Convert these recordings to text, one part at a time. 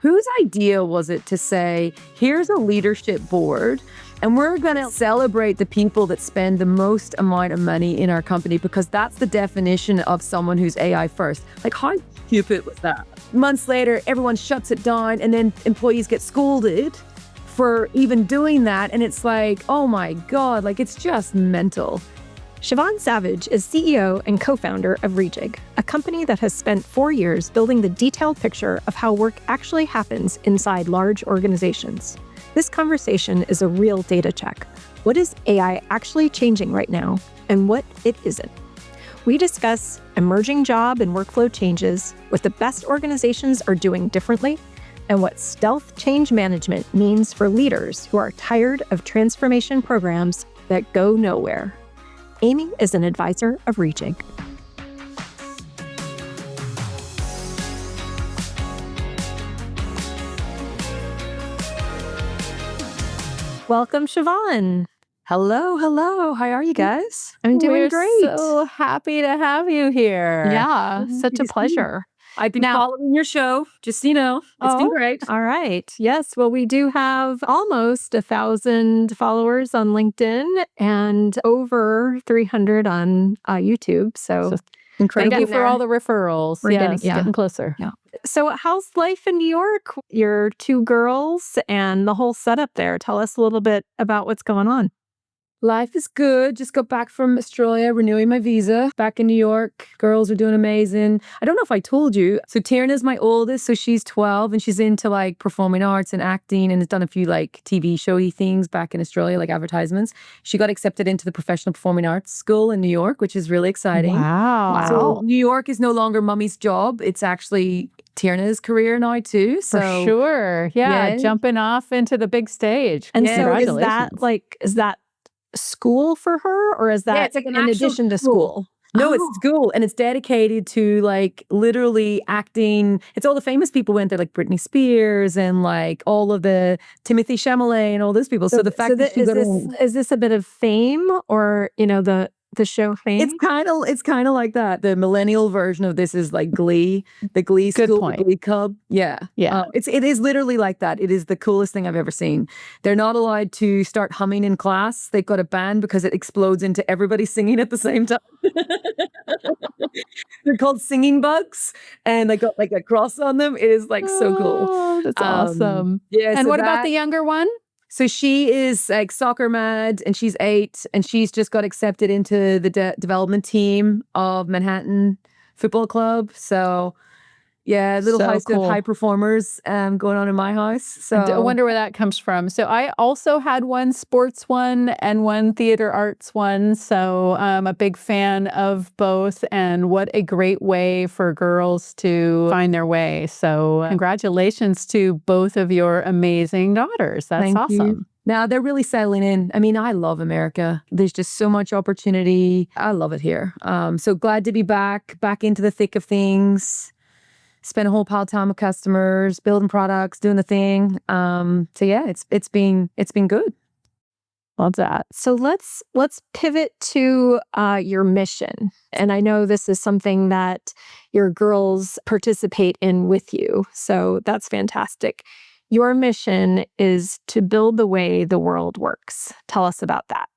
Whose idea was it to say, here's a leadership board, and we're going to celebrate the people that spend the most amount of money in our company because that's the definition of someone who's AI first. Like, how stupid was that? Months later, everyone shuts it down, and then employees get scolded for even doing that. And it's like, oh my God, like it's just mental. Siobhan Savage is CEO and co-founder of Rejig, a company that has spent 4 years building the detailed picture of how work actually happens inside large organizations. This conversation is a real data check. What is AI actually changing right now, and what it isn't? We discuss emerging job and workflow changes, what the best organizations are doing differently, and what stealth change management means for leaders who are tired of transformation programs that go nowhere. Amy is an advisor of Reejig. Welcome, Siobhan. Hello, hello. How are you guys? I'm doing We're great. so happy to have you here. Yeah, such a pleasure. I've been following your show, just so you know. It's been great. All right. Yes. Well, we do have almost 1,000 followers on LinkedIn and over 300 on YouTube. So incredible. Thank you for all the referrals. We're getting closer. Yeah. So how's life in New York? Your 2 girls and the whole setup there. Tell us a little bit about what's going on. Life is good. Just got back from Australia, renewing my visa. Back in New York. Girls are doing amazing. I don't know if I told you. So Tierna's my oldest. So she's 12 and she's into like performing arts and acting and has done a few like TV showy things back in Australia, like advertisements. She got accepted into the Professional Performing Arts School in New York, which is really exciting. Wow. So New York is no longer mummy's job. It's actually Tierna's career now too. So For sure. Yeah. Jumping off into the big stage. And so Congratulations. is that school for her, or is that it's like in addition to school? No, it's school, and it's dedicated to like literally acting. It's all the famous people went there, like Britney Spears and like all of the Timothy Chalamet and all those people. So the fact that is this a bit of fame, or the show Fame? It's kind of like that. The millennial version of this is like Glee, the Glee Good school, point. the Glee Club. Yeah. It is literally like that. It is the coolest thing I've ever seen. They're not allowed to start humming in class. They've got a ban because it explodes into everybody singing at the same time. They're called singing bugs, and they got like a cross on them. It is like so cool. Oh, that's awesome. Yeah. And what about the younger one? So she is like soccer mad, and she's 8, and she's just got accepted into the development team of Manhattan Football Club. So yeah, little house of high performers going on in my house. So I wonder where that comes from. So I also had one sports one and one theater arts one. So I'm a big fan of both. And what a great way for girls to find their way. So congratulations to both of your amazing daughters. That's awesome. You. Now they're really settling in. I mean, I love America. There's just so much opportunity. I love it here. So glad to be back into the thick of things. Spent a whole pile of time with customers, building products, doing the thing. So yeah, it's been good. Love that. So let's pivot to your mission. And I know this is something that your girls participate in with you. So that's fantastic. Your mission is to build the way the world works. Tell us about that.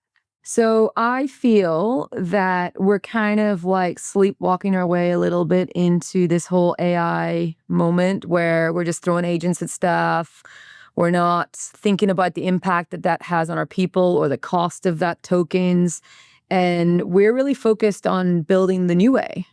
So I feel that we're kind of like sleepwalking our way a little bit into this whole AI moment where we're just throwing agents at stuff. We're not thinking about the impact that has on our people or the cost of that tokens. And we're really focused on building the new way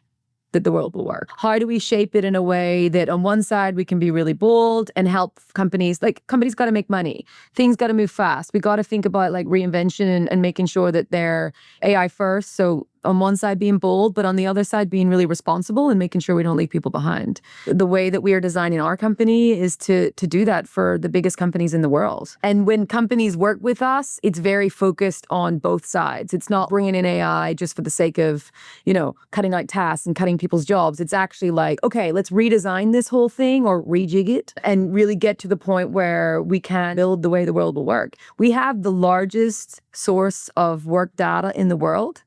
that the world will work. How do we shape it in a way that on one side we can be really bold and help companies, like companies got to make money. Things got to move fast. We got to think about like reinvention and making sure that they're AI first. So on one side being bold, but on the other side being really responsible and making sure we don't leave people behind. The way that we are designing our company is to do that for the biggest companies in the world. And when companies work with us, it's very focused on both sides. It's not bringing in AI just for the sake of, cutting out tasks and cutting people's jobs. It's actually like, okay, let's redesign this whole thing or rejig it and really get to the point where we can build the way the world will work. We have the largest source of work data in the world.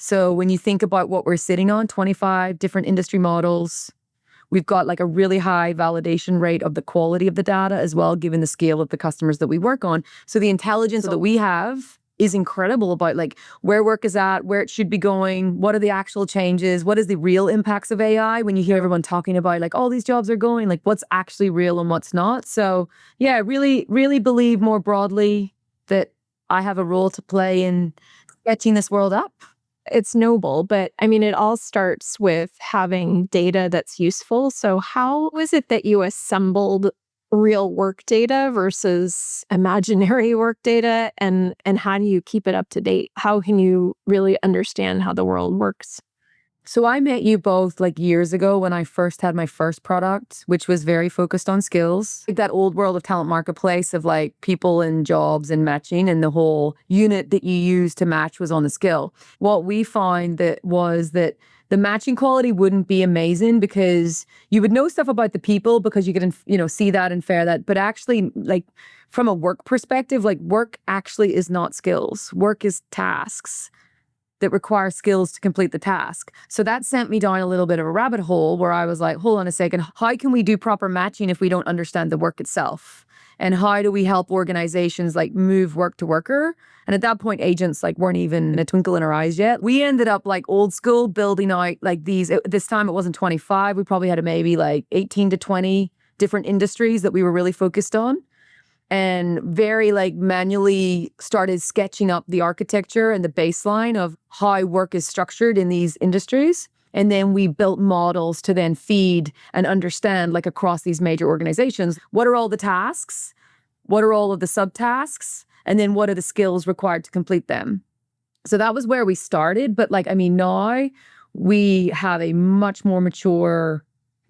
So when you think about what we're sitting on, 25 different industry models, We've got like a really high validation rate of the quality of the data as well, given the scale of the customers that we work on. So the intelligence that we have is incredible about like where work is at, where it should be going, what are the actual changes, what is the real impacts of AI. When you hear everyone talking about like all these jobs are going, like what's actually real and what's not. So yeah, really, really believe more broadly that I have a role to play in sketching this world up. It's noble, but I mean, it all starts with having data that's useful. So how is it that you assembled real work data versus imaginary work data, and how do you keep it up to date? How can you really understand how the world works? So I met you both like years ago when I first had my first product, which was very focused on skills. Like that old world of talent marketplace of like people and jobs and matching, and the whole unit that you use to match was on the skill. What we found that was that the matching quality wouldn't be amazing because you would know stuff about the people because you could, see that and infer that. But actually, like from a work perspective, like work actually is not skills. Work is tasks that require skills to complete the task. So that sent me down a little bit of a rabbit hole where I was like, hold on a second, how can we do proper matching if we don't understand the work itself? And how do we help organizations like move work to worker? And at that point, agents like weren't even a twinkle in our eyes yet. We ended up like old school building out like this time it wasn't 25. We probably had maybe like 18 to 20 different industries that we were really focused on, and very like manually started sketching up the architecture and the baseline of how work is structured in these industries. And then we built models to then feed and understand like across these major organizations, what are all the tasks? What are all of the subtasks? And then what are the skills required to complete them? So that was where we started. But like, I mean, now we have a much more mature,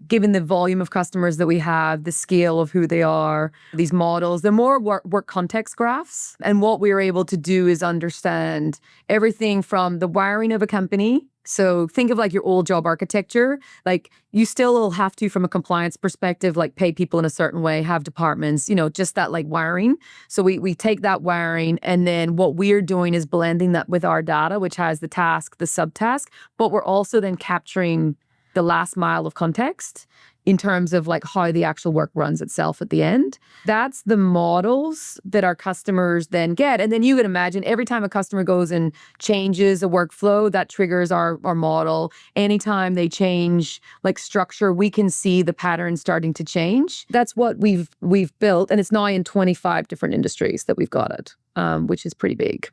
given the volume of customers that we have, the scale of who they are, these models, they're more work context graphs. And what we are able to do is understand everything from the wiring of a company. So think of like your old job architecture. Like you still will have to, from a compliance perspective, like pay people in a certain way, have departments, just that like wiring. So we take that wiring, and then what we're doing is blending that with our data, which has the task, the subtask, but we're also then capturing the last mile of context in terms of like how the actual work runs itself at the end. That's the models that our customers then get. And then you can imagine every time a customer goes and changes a workflow, that triggers our model. Anytime they change like structure, we can see the pattern starting to change. That's what we've built. And it's now in 25 different industries that we've got it, which is pretty big.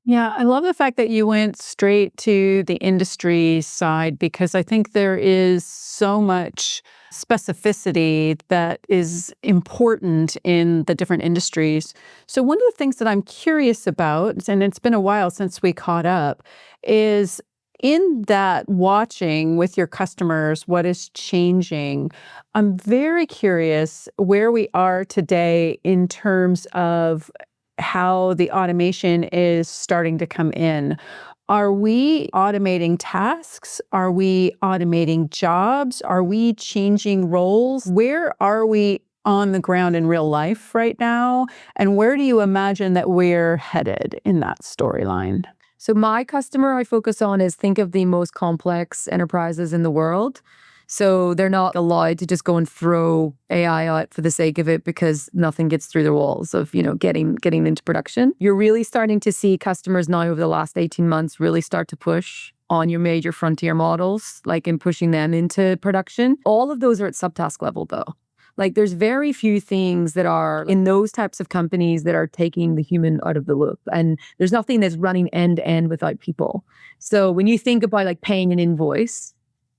Yeah, I love the fact that you went straight to the industry side, because I think there is so much specificity that is important in the different industries. So one of the things that I'm curious about, and it's been a while since we caught up, is in that watching with your customers, what is changing. I'm very curious where we are today in terms of how the automation is starting to come in. Are we automating tasks? Are we automating jobs? Are we changing roles? Where are we on the ground in real life right now? And where do you imagine that we're headed in that storyline? So my customer I focus on is, think of the most complex enterprises in the world. So they're not allowed to just go and throw AI out for the sake of it because nothing gets through the walls of, getting into production. You're really starting to see customers now over the last 18 months really start to push on your major frontier models, like in pushing them into production. All of those are at subtask level though. Like there's very few things that are in those types of companies that are taking the human out of the loop. And there's nothing that's running end to end without people. So when you think about like paying an invoice,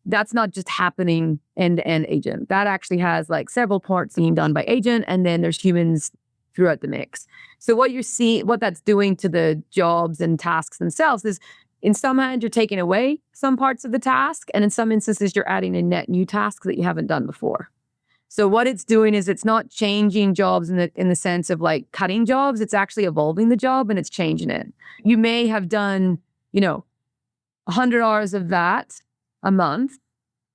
that's not just happening end-to-end agent. That actually has like several parts being done by agent, and then there's humans throughout the mix. So what that's doing to the jobs and tasks themselves is, in some hand, you're taking away some parts of the task, and in some instances, you're adding a net new task that you haven't done before. So what it's doing is it's not changing jobs in the sense of like cutting jobs. It's actually evolving the job and it's changing it. You may have done, 100 hours of that a month.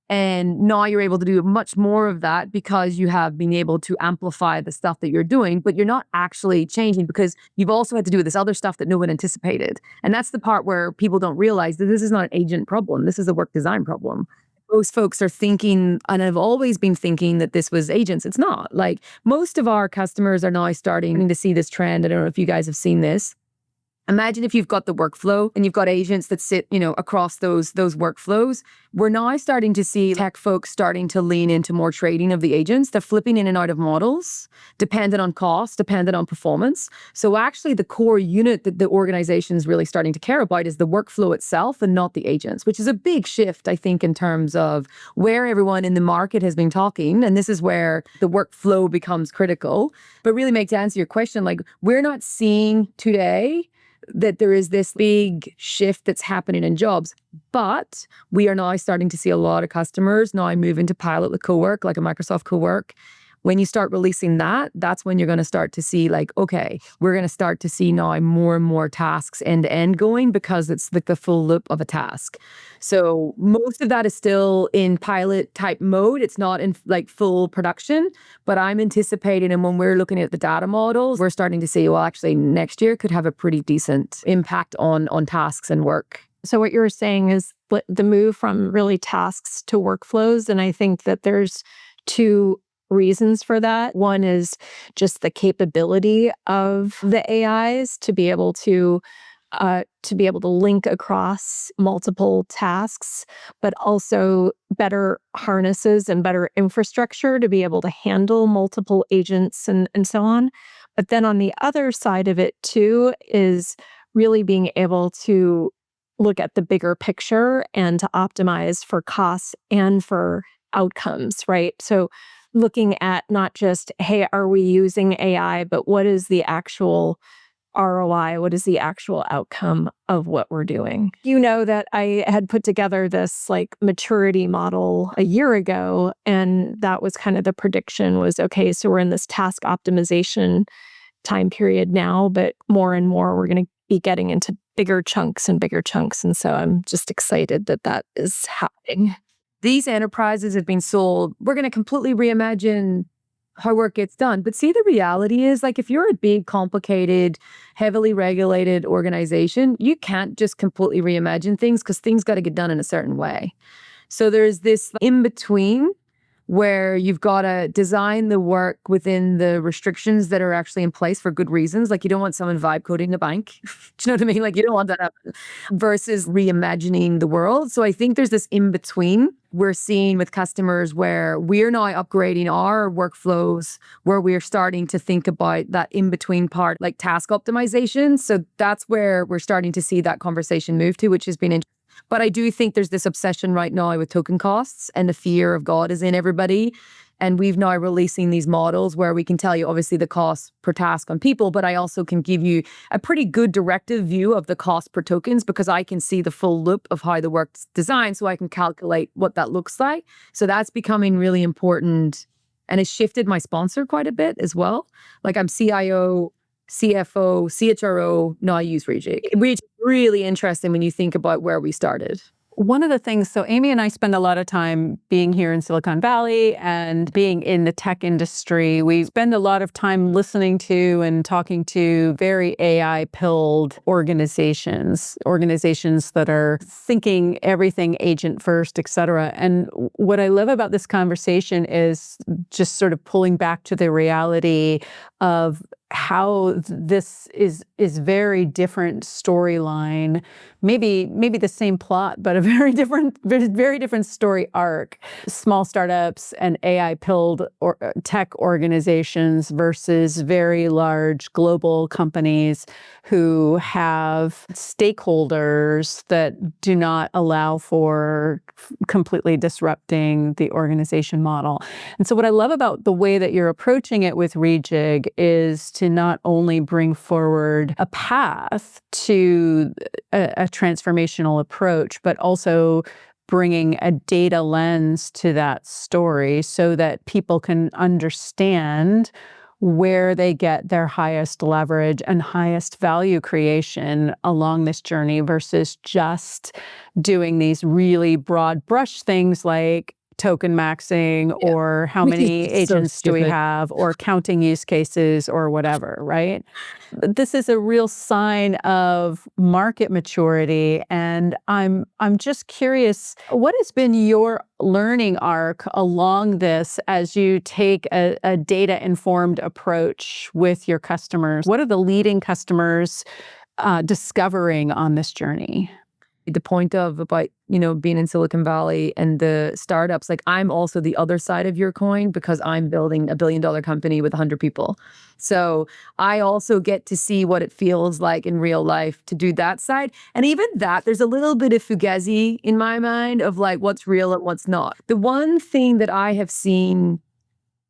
And now you're able to do much more of that because you have been able to amplify the stuff that you're doing, but you're not actually changing because you've also had to do this other stuff that no one anticipated. And that's the part where people don't realize that this is not an agent problem. This is a work design problem. most folks are thinking, and I've always been thinking that this was agents. It's not. Like most of our customers are now starting to see this trend. I don't know if you guys have seen this. Imagine if you've got the workflow and you've got agents that sit, across those workflows. We're now starting to see tech folks starting to lean into more trading of the agents. They're flipping in and out of models, dependent on cost, dependent on performance. So actually the core unit that the organization is really starting to care about is the workflow itself and not the agents, which is a big shift, I think, in terms of where everyone in the market has been talking. And this is where the workflow becomes critical. But really, to answer your question, like we're not seeing today that there is this big shift that's happening in jobs. But we are now starting to see a lot of customers now move into pilot with Cowork, like a Microsoft Cowork. When you start releasing that, that's when you're going to start to see like, okay, we're going to start to see now more and more tasks end to end going because it's like the full loop of a task. So most of that is still in pilot type mode. It's not in like full production, but I'm anticipating, and when we're looking at the data models, we're starting to see, well, actually next year could have a pretty decent impact on tasks and work. So what you're saying is the move from really tasks to workflows. And I think that there's two reasons for that. One is just the capability of the AIs to be able to link across multiple tasks, but also better harnesses and better infrastructure to be able to handle multiple agents and so on. But then on the other side of it too is really being able to look at the bigger picture and to optimize for costs and for outcomes, right? So looking at not just, hey, are we using AI, but what is the actual ROI? What is the actual outcome of what we're doing? You know that I had put together this like maturity model a year ago, and that was kind of the prediction was, okay, so we're in this task optimization time period now, but more and more we're going to be getting into bigger chunks and bigger chunks. And so I'm just excited that that is happening. These enterprises have been sold, we're going to completely reimagine how work gets done. But see, the reality is, like, if you're a big, complicated, heavily regulated organization, you can't just completely reimagine things because things got to get done in a certain way. So there's this in between where you've got to design the work within the restrictions that are actually in place for good reasons. Like you don't want someone vibe coding the bank. Do you know what I mean? Like you don't want that happen versus reimagining the world. So I think there's this in between we're seeing with customers where we're now upgrading our workflows, where we're starting to think about that in between part, like task optimization. So that's where we're starting to see that conversation move to, which has been interesting. But I do think there's this obsession right now with token costs, and the fear of God is in everybody. And we've now releasing these models where we can tell you obviously the cost per task on people, but I also can give you a pretty good directive view of the cost per tokens because I can see the full loop of how the work's designed, so I can calculate what that looks like. So that's becoming really important, and it's shifted my sponsor quite a bit as well. Like I'm CIO, CFO, CHRO, now I use Rejig, which is really interesting when you think about where we started. One of the things, so Amy and I spend a lot of time being here in Silicon Valley and being in the tech industry. We spend a lot of time listening to and talking to very AI-pilled organizations that are thinking everything agent first, et cetera. And what I love about this conversation is just sort of pulling back to the reality of how this is very different storyline, maybe the same plot, but a very different story arc. Small startups and AI-pilled tech organizations versus very large global companies who have stakeholders that do not allow for completely disrupting the organization model. And so what I love about the way that you're approaching it with Rejig is to not only bring forward a path to a transformational approach, but also bringing a data lens to that story so that people can understand where they get their highest leverage and highest value creation along this journey versus just doing these really broad brush things like token maxing or how Which is many so agents do we stupid. have or counting use cases or whatever, right? This is a real sign of market maturity. And I'm just curious, what has been your learning arc along this as you take a data-informed approach with your customers? What are the leading customers discovering on this journey? The point of about, being in Silicon Valley and the startups, like I'm also the other side of your coin because I'm building a billion-dollar company with 100 people. So I also get to see what it feels like in real life to do that side. And even that, there's a little bit of fugazi in my mind of like what's real and what's not. The one thing that I have seen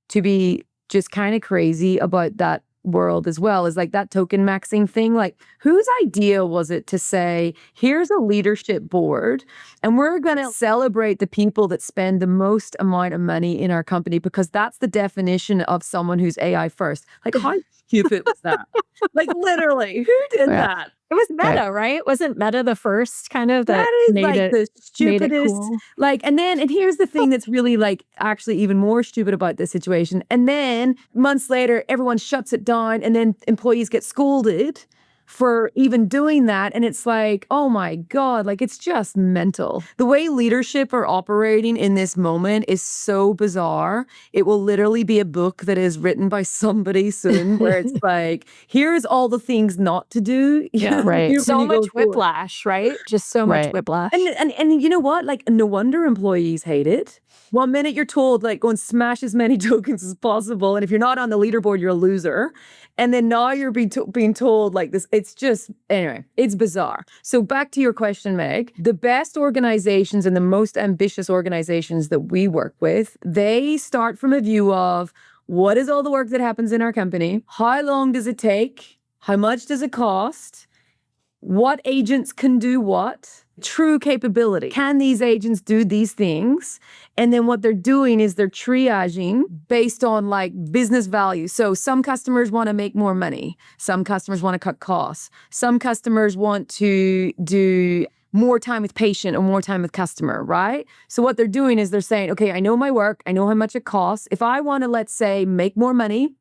to be just kind of crazy about that world as well is like that token maxing thing. Like, whose idea was it to say, here's a leadership board and we're going to celebrate the people that spend the most amount of money in our company because that's the definition of someone who's AI first. Like, how stupid was that? Like, literally, who did that? It was Meta, right? Wasn't Meta the first kind of that That is made like it the made it stupidest. cool? Like, and here's the thing that's really like actually even more stupid about this situation. And then months later, everyone shuts it down, and then employees get scolded for even doing that. And it's like, oh my God, like it's just mental. The way leadership are operating in this moment is so bizarre. It will literally be a book that is written by somebody soon where it's like, here's all the things not to do. Yeah, right. So You go much forward. whiplash, right? Just so much Right. whiplash. And you know what? Like, no wonder employees hate it. One minute you're told, like, go and smash as many tokens as possible. And if you're not on the leaderboard, you're a loser. And then now you're being told, like, this. It's just, anyway, it's bizarre. So back to your question, Meg. The best organizations and the most ambitious organizations that we work with, they start from a view of what is all the work that happens in our company? How long does it take? How much does it cost? What agents can do what? True capability. Can these agents do these things? And then what they're doing is they're triaging based on like business value. So some customers want to make more money. Some customers want to cut costs. Some customers want to do more time with patient or more time with customer, right? So what they're doing is they're saying, okay, I know my work. I know how much it costs. If I want to, let's say, make more money,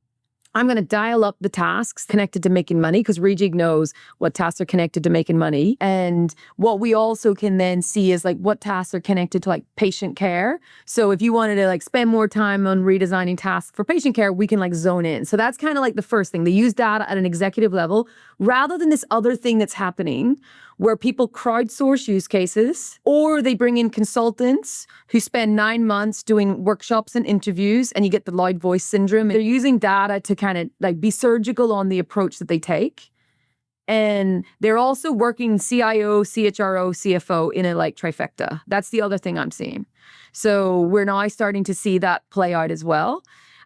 I'm going to dial up the tasks connected to making money because Rejig knows what tasks are connected to making money. And what we also can then see is like what tasks are connected to like patient care. So if you wanted to like spend more time on redesigning tasks for patient care, we can like zone in. So that's kind of like the first thing. They use data at an executive level rather than this other thing that's happening where people crowdsource use cases or they bring in consultants who spend 9 months doing workshops and interviews and you get the loud voice syndrome. They're using data to kind of like be surgical on the approach that they take. And they're also working CIO, CHRO, CFO in a like trifecta. That's the other thing I'm seeing. So we're now starting to see that play out as well.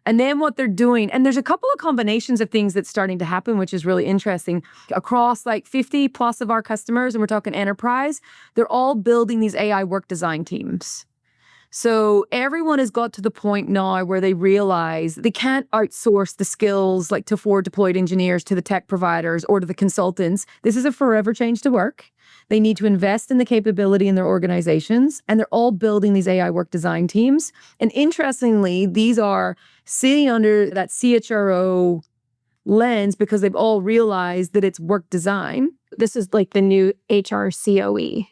And then what they're doing, and there's a couple of combinations of things that's starting to happen, which is really interesting. Across like 50 plus of our customers, and we're talking enterprise, they're all building these AI work design teams. So everyone has got to the point now where they realize they can't outsource the skills like to forward deployed engineers to the tech providers or to the consultants. This is a forever change to work. They need to invest in the capability in their organizations, and they're all building these AI work design teams. And interestingly, these are sitting under that CHRO lens because they've all realized that it's work design. This is like the new HRCOE.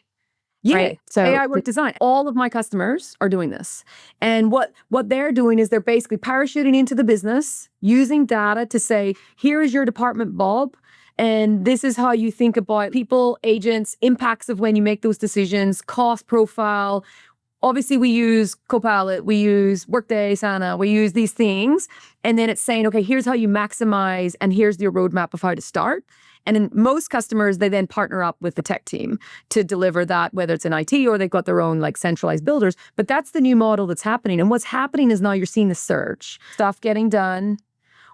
Yeah. Right. So AI work design. All of my customers are doing this. And what they're doing is they're basically parachuting into the business, using data to say, here is your department, Bob. And this is how you think about people, agents, impacts of when you make those decisions, cost profile. Obviously, we use Copilot, we use Workday, Sana, we use these things. And then it's saying, okay, here's how you maximize, and here's your roadmap of how to start. And in most customers, they then partner up with the tech team to deliver that, whether it's in IT or they've got their own like centralized builders. But that's the new model that's happening. And what's happening is now you're seeing the surge, stuff getting done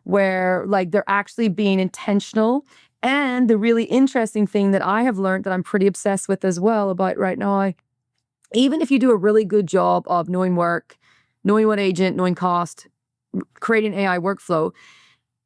where like they're actually being intentional. And the really interesting thing that I have learned that I'm pretty obsessed with as well about right now, even if you do a really good job of knowing work, knowing what agent, knowing cost, creating AI workflow,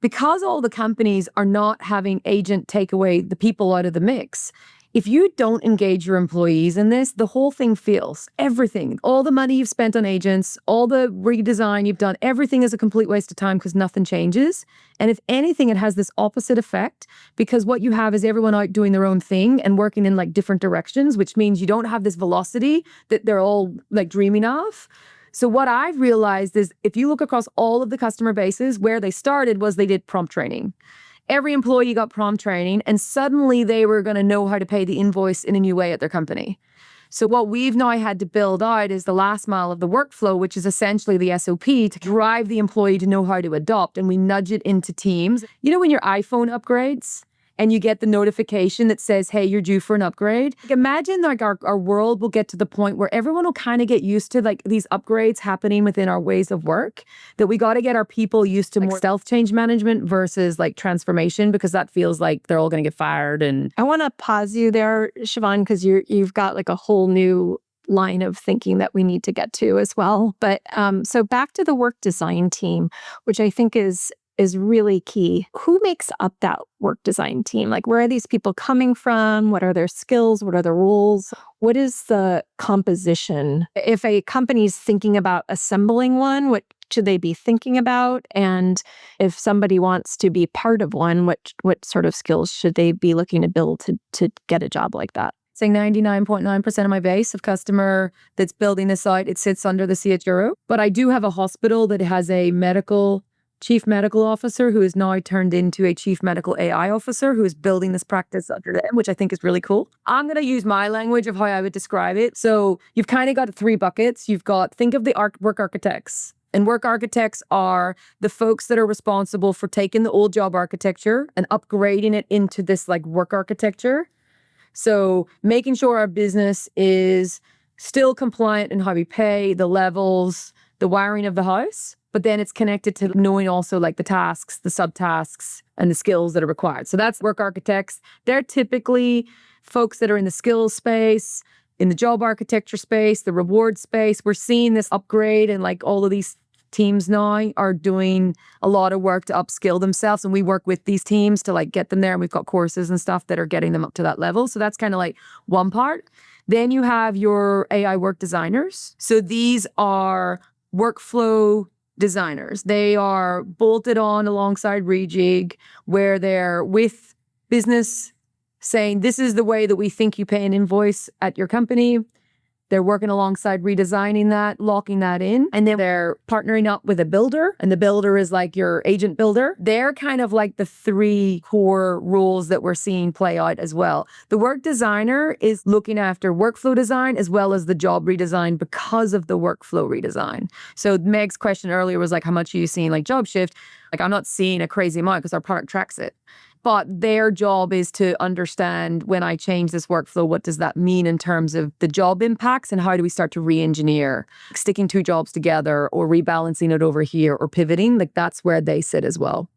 because all the companies are not having agent take away the people out of the mix, If you don't engage your employees in this, the whole thing fails. Everything, all the money you've spent on agents, all the redesign you've done, everything is a complete waste of time because nothing changes. And if anything, it has this opposite effect because what you have is everyone out doing their own thing and working in like different directions, which means you don't have this velocity that they're all like dreaming of. So what I've realized is if you look across all of the customer bases, where they started was they did prompt training. Every employee got prompt training, and suddenly they were going to know how to pay the invoice in a new way at their company. So what we've now had to build out is the last mile of the workflow, which is essentially the SOP to drive the employee to know how to adopt, and we nudge it into teams. You know when your iPhone upgrades? And you get the notification that says, hey, you're due for an upgrade. Like, imagine like our world will get to the point where everyone will kind of get used to like these upgrades happening within our ways of work, that we got to get our people used to more stealth change management versus like transformation, because that feels like they're all going to get fired. And I want to pause you there, Siobhan, because you've got like a whole new line of thinking that we need to get to as well. But so back to the work design team, which I think is really key. Who makes up that work design team? Like, where are these people coming from? What are their skills? What are the roles? What is the composition? If a company's thinking about assembling one, what should they be thinking about? And if somebody wants to be part of one, what sort of skills should they be looking to build to get a job like that? Saying 99.9% of my base of customer that's building this out, it sits under the CHRO. But I do have a hospital that has a chief medical officer who is now turned into a chief medical AI officer who is building this practice under them, which I think is really cool. I'm going to use my language of how I would describe it. So you've kind of got 3 buckets. Think of the work architects. And work architects are the folks that are responsible for taking the old job architecture and upgrading it into this like work architecture. So making sure our business is still compliant in how we pay, the levels, the wiring of the house, but then it's connected to knowing also like the tasks, the subtasks, and the skills that are required. So that's work architects. They're typically folks that are in the skills space, in the job architecture space, the reward space. We're seeing this upgrade, and like all of these teams now are doing a lot of work to upskill themselves. And we work with these teams to like get them there. And we've got courses and stuff that are getting them up to that level. So that's kind of like one part. Then you have your AI work designers. So these are workflow designers. They are bolted on alongside Rejig, where they're with business saying, this is the way that we think you pay an invoice at your company. They're working alongside redesigning that, locking that in. And then they're partnering up with a builder. And the builder is like your agent builder. They're kind of like the 3 core roles that we're seeing play out as well. The work designer is looking after workflow design as well as the job redesign because of the workflow redesign. So Meg's question earlier was like, how much are you seeing like job shift? Like, I'm not seeing a crazy amount because our product tracks it. But their job is to understand, when I change this workflow, what does that mean in terms of the job impacts, and how do we start to re-engineer sticking 2 jobs together or rebalancing it over here or pivoting? Like, that's where they sit as well.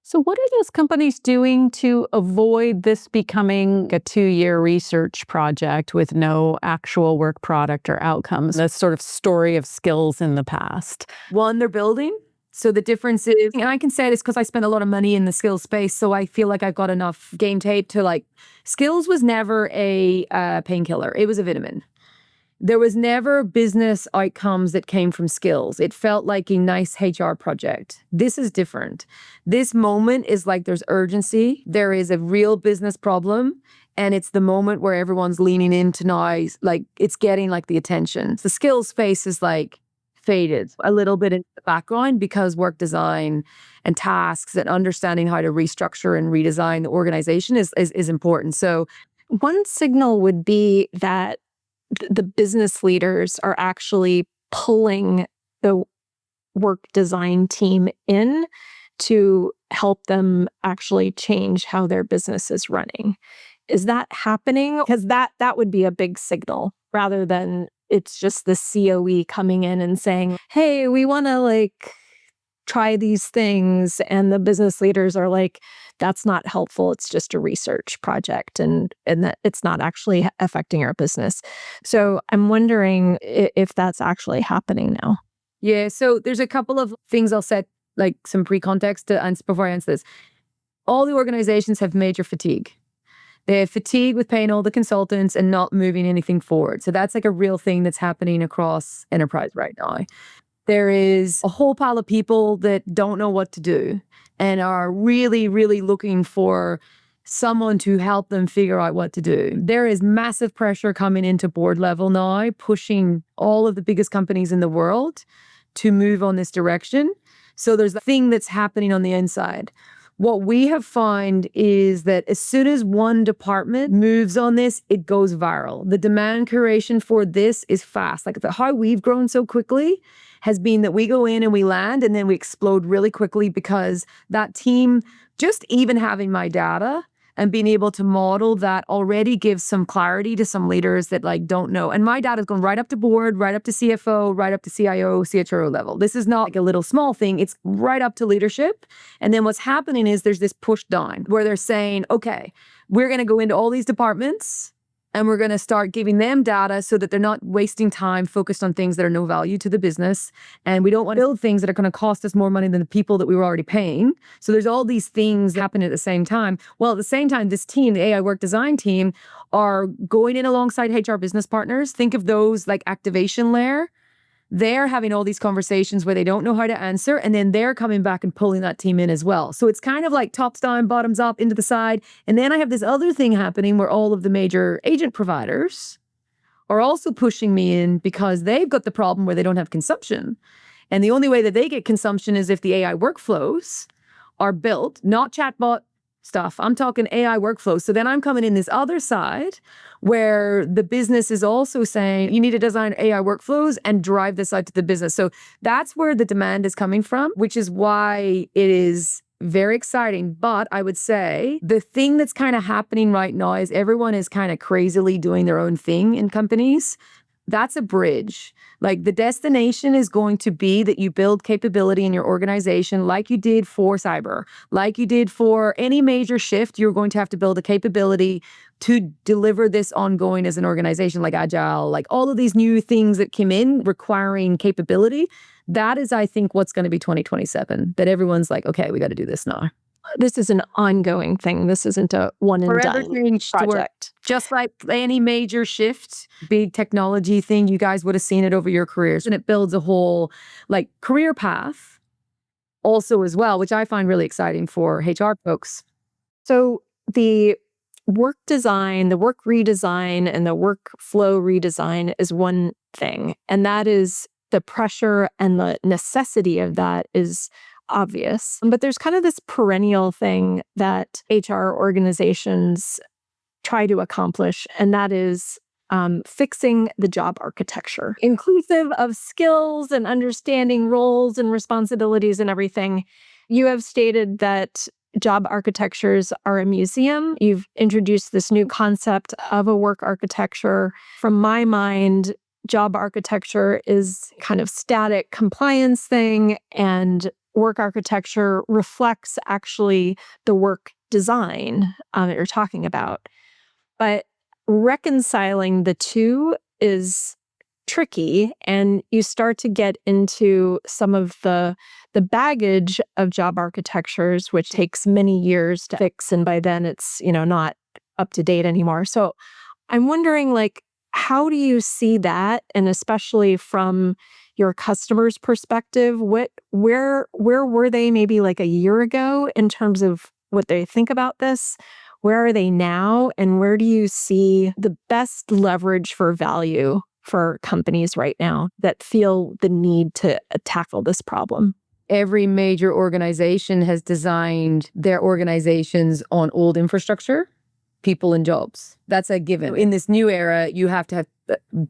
So what are those companies doing to avoid this becoming a 2-year research project with no actual work product or outcomes? That's sort of story of skills in the past. One, they're building. So the difference is, and I can say this because I spent a lot of money in the skills space, so I feel like I've got enough game tape to like, skills was never a painkiller. It was a vitamin. There was never business outcomes that came from skills. It felt like a nice HR project. This is different. This moment is like there's urgency. There is a real business problem. And it's the moment where everyone's leaning into now, like it's getting like the attention. The skills space is like faded a little bit in the background because work design and tasks and understanding how to restructure and redesign the organization is important. So one signal would be that the business leaders are actually pulling the work design team in to help them actually change how their business is running. Is that happening? Because that would be a big signal, rather than it's just the COE coming in and saying, hey, we want to like try these things. And the business leaders are like, that's not helpful. It's just a research project and that it's not actually affecting our business. So I'm wondering if that's actually happening now. Yeah. So there's a couple of things I'll set like some pre-context to answer before I answer this. All the organizations have major fatigue. They're fatigued with paying all the consultants and not moving anything forward. So that's like a real thing that's happening across enterprise right now. There is a whole pile of people that don't know what to do and are really, really looking for someone to help them figure out what to do. There is massive pressure coming into board level now, pushing all of the biggest companies in the world to move on this direction. So there's a thing that's happening on the inside. What we have found is that as soon as one department moves on this, it goes viral. The demand creation for this is fast. Like how we've grown so quickly has been that we go in and we land and then we explode really quickly because that team, just even having my data and being able to model that already gives some clarity to some leaders that like don't know. And my data is going right up to board, right up to CFO, right up to CIO, CHRO level. This is not like a little small thing. It's right up to leadership. And then what's happening is there's this push down where they're saying, okay, we're going to go into all these departments and we're going to start giving them data so that they're not wasting time focused on things that are no value to the business. And we don't want to build things that are going to cost us more money than the people that we were already paying. So there's all these things happening at the same time. Well, at the same time, this team, the AI work design team, are going in alongside HR business partners. Think of those like activation layer. They're having all these conversations where they don't know how to answer, and then they're coming back and pulling that team in as well. So it's kind of like tops down, bottoms up, into the side. And then I have this other thing happening where all of the major agent providers are also pushing me in because they've got the problem where they don't have consumption. And the only way that they get consumption is if the AI workflows are built, not chatbot stuff. I'm talking AI workflows. So then I'm coming in this other side where the business is also saying, you need to design AI workflows and drive this out to the business. So that's where the demand is coming from, which is why it is very exciting. But I would say the thing that's kind of happening right now is everyone is kind of crazily doing their own thing in companies. That's a bridge. Like the destination is going to be that you build capability in your organization like you did for cyber, like you did for any major shift. You're going to have to build a capability to deliver this ongoing as an organization, like agile, like all of these new things that came in requiring capability. That is, I think, what's going to be 2027, that everyone's like, okay, we got to do this now. This is an ongoing thing. This isn't a one and Forever done changed project. Just like any major shift, big technology thing, you guys would have seen it over your careers. And it builds a whole like career path also as well, which I find really exciting for HR folks. So the work design, the work redesign, and the workflow redesign is one thing. And that is the pressure and the necessity of that is obvious. But there's kind of this perennial thing that HR organizations try to accomplish, and that is fixing the job architecture, inclusive of skills and understanding roles and responsibilities and everything. You have stated that job architectures are a museum. You've introduced this new concept of a work architecture. From my mind, job architecture is kind of static compliance thing, and work architecture reflects actually the work design that you're talking about. But reconciling the two is tricky, and you start to get into some of the baggage of job architectures, which takes many years to fix, and by then it's not up to date anymore. So I'm wondering, like, how do you see that, and especially from your customers' perspective, where were they maybe like a year ago in terms of what they think about this? Where are they now? And where do you see the best leverage for value for companies right now that feel the need to tackle this problem? Every major organization has designed their organizations on old infrastructure, people and jobs. That's a given. In this new era, you have to have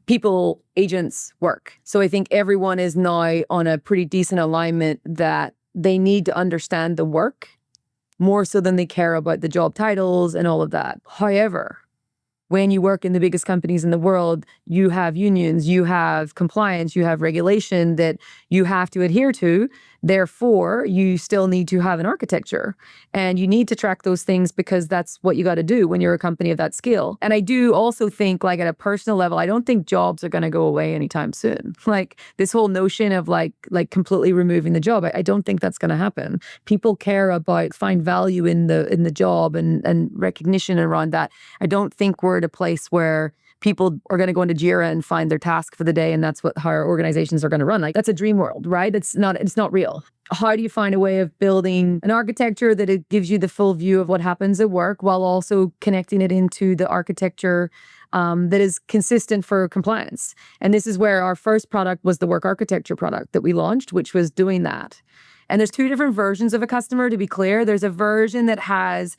people, agents, work. So I think everyone is now on a pretty decent alignment that they need to understand the work more so than they care about the job titles and all of that. However, when you work in the biggest companies in the world, you have unions, you have compliance, you have regulation that you have to adhere to. Therefore, you still need to have an architecture, and you need to track those things because that's what you got to do when you're a company of that scale. And I do also think, like, at a personal level, I don't think jobs are going to go away anytime soon. Like, this whole notion of like completely removing the job, I don't think that's going to happen. People care about, find value in the job and recognition around that. I don't think we're at a place where people are going to go into Jira and find their task for the day, and that's how our organizations are going to run. Like, that's a dream world, right? It's not real. How do you find a way of building an architecture that it gives you the full view of what happens at work while also connecting it into the architecture that is consistent for compliance? And this is where our first product was the work architecture product that we launched, which was doing that. And there's two different versions of a customer, to be clear. There's a version that has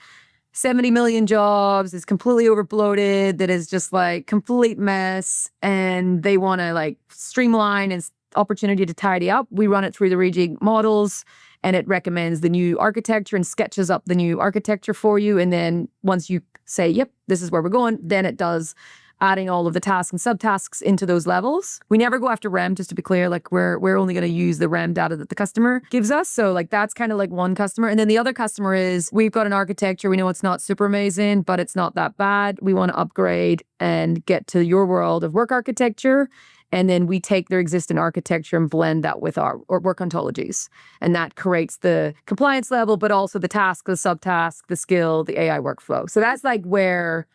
70 million jobs, is completely overbloated, that is just like complete mess, and they want to like streamline and opportunity to tidy up. We run it through the Rejig models, and it recommends the new architecture and sketches up the new architecture for you. And then once you say, yep, this is where we're going, then it does adding all of the tasks and subtasks into those levels. We never go after REM, just to be clear. Like, we're only going to use the REM data that the customer gives us. So like, that's kind of like one customer. And then the other customer is, we've got an architecture. We know it's not super amazing, but it's not that bad. We want to upgrade and get to your world of work architecture. And then we take their existing architecture and blend that with our work ontologies. And that creates the compliance level, but also the task, the subtask, the skill, the AI workflow. So that's like where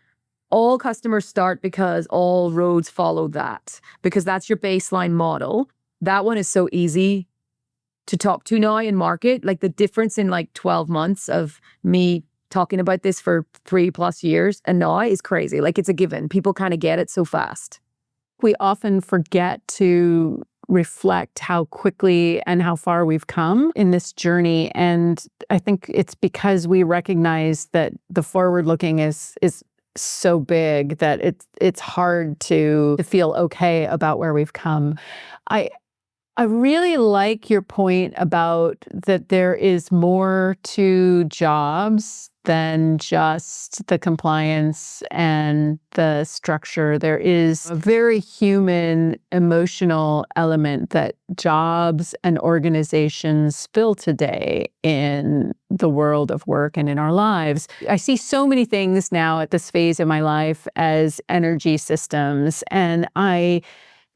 all customers start, because all roads follow that, because that's your baseline model. That one is so easy to talk to now in market. Like, the difference in like 12 months of me talking about this for 3+ years and now is crazy. Like, it's a given. People kind of get it so fast. We often forget to reflect how quickly and how far we've come in this journey. And I think it's because we recognize that the forward-looking is so big that it's hard to feel okay about where we've come. I really like your point about that there is more to jobs than just the compliance and the structure. There is a very human, emotional element that jobs and organizations fill today in the world of work and in our lives. I see so many things now at this phase of my life as energy systems, and I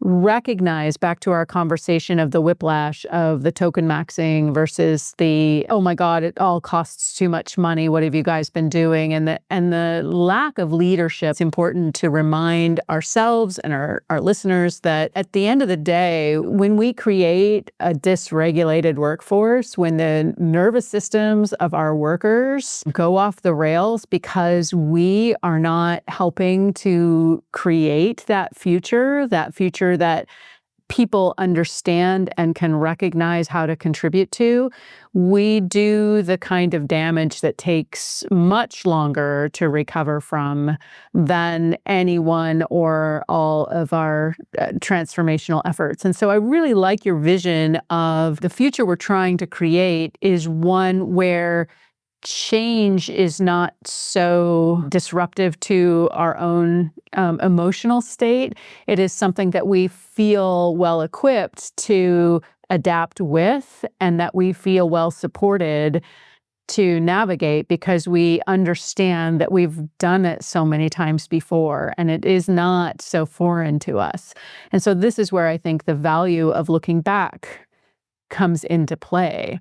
recognize, back to our conversation of the whiplash of the token maxing versus the, oh my God, it all costs too much money, what have you guys been doing? And the lack of leadership. It's important to remind ourselves and our listeners that at the end of the day, when we create a dysregulated workforce, when the nervous systems of our workers go off the rails because we are not helping to create that future that people understand and can recognize how to contribute to, we do the kind of damage that takes much longer to recover from than anyone or all of our transformational efforts. And so I really like your vision of the future we're trying to create is one where change is not so disruptive to our own emotional state. It is something that we feel well equipped to adapt with, and that we feel well supported to navigate, because we understand that we've done it so many times before and it is not so foreign to us. And so this is where I think the value of looking back comes into play.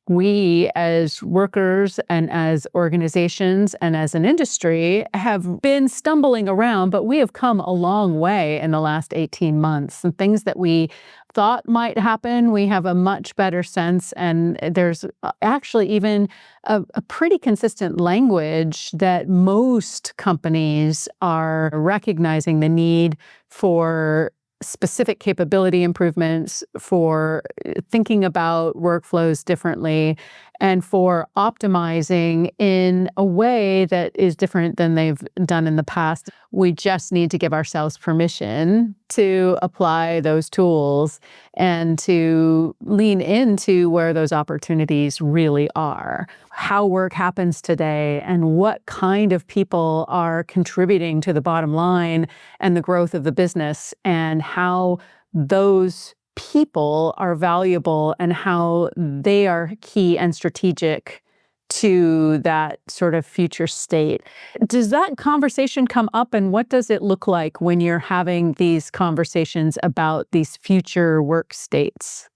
We as workers and as organizations and as an industry have been stumbling around, but we have come a long way in the last 18 months. And things that we thought might happen, we have a much better sense. And there's actually even a pretty consistent language that most companies are recognizing the need for specific capability improvements, for thinking about workflows differently, and for optimizing in a way that is different than they've done in the past. We just need to give ourselves permission to apply those tools and to lean into where those opportunities really are. How work happens today and what kind of people are contributing to the bottom line and the growth of the business, and how those people are valuable and how they are key and strategic to that sort of future state. Does that conversation come up, and what does it look like when you're having these conversations about these future work states?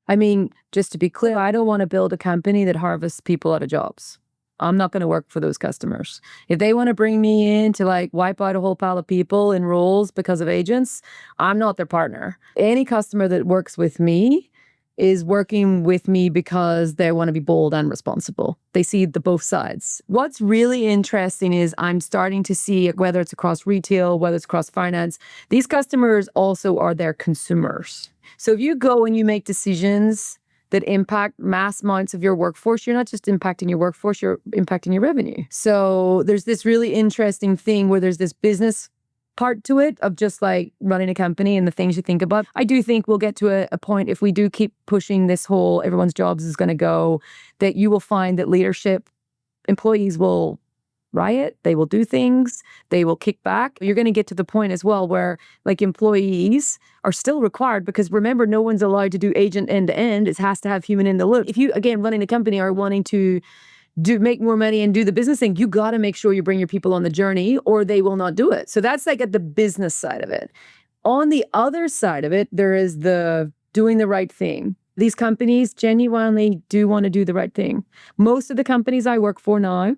I mean, just to be clear, I don't want to build a company that harvests people out of jobs. I'm not going to work for those customers. If they want to bring me in to like wipe out a whole pile of people in roles because of agents, I'm not their partner. Any customer that works with me is working with me because they want to be bold and responsible. They see the both sides. What's really interesting is I'm starting to see, whether it's across retail, whether it's across finance, these customers also are their consumers. So if you go and you make decisions that impact mass amounts of your workforce, you're not just impacting your workforce, you're impacting your revenue. So there's this really interesting thing where there's this business part to it of just like running a company and the things you think about. I do think we'll get to a point, if we do keep pushing this whole everyone's jobs is going to go, that you will find that leadership employees will riot, they will do things, they will kick back. You're going to get to the point as well where like employees are still required, because remember, no one's allowed to do agent end to end. It has to have human in the loop. If you, again, running a company are wanting to make more money and do the business thing, you got to make sure you bring your people on the journey or they will not do it. So that's like at the business side of it. On the other side of it, there is the doing the right thing. These companies genuinely do want to do the right thing. Most of the companies I work for now,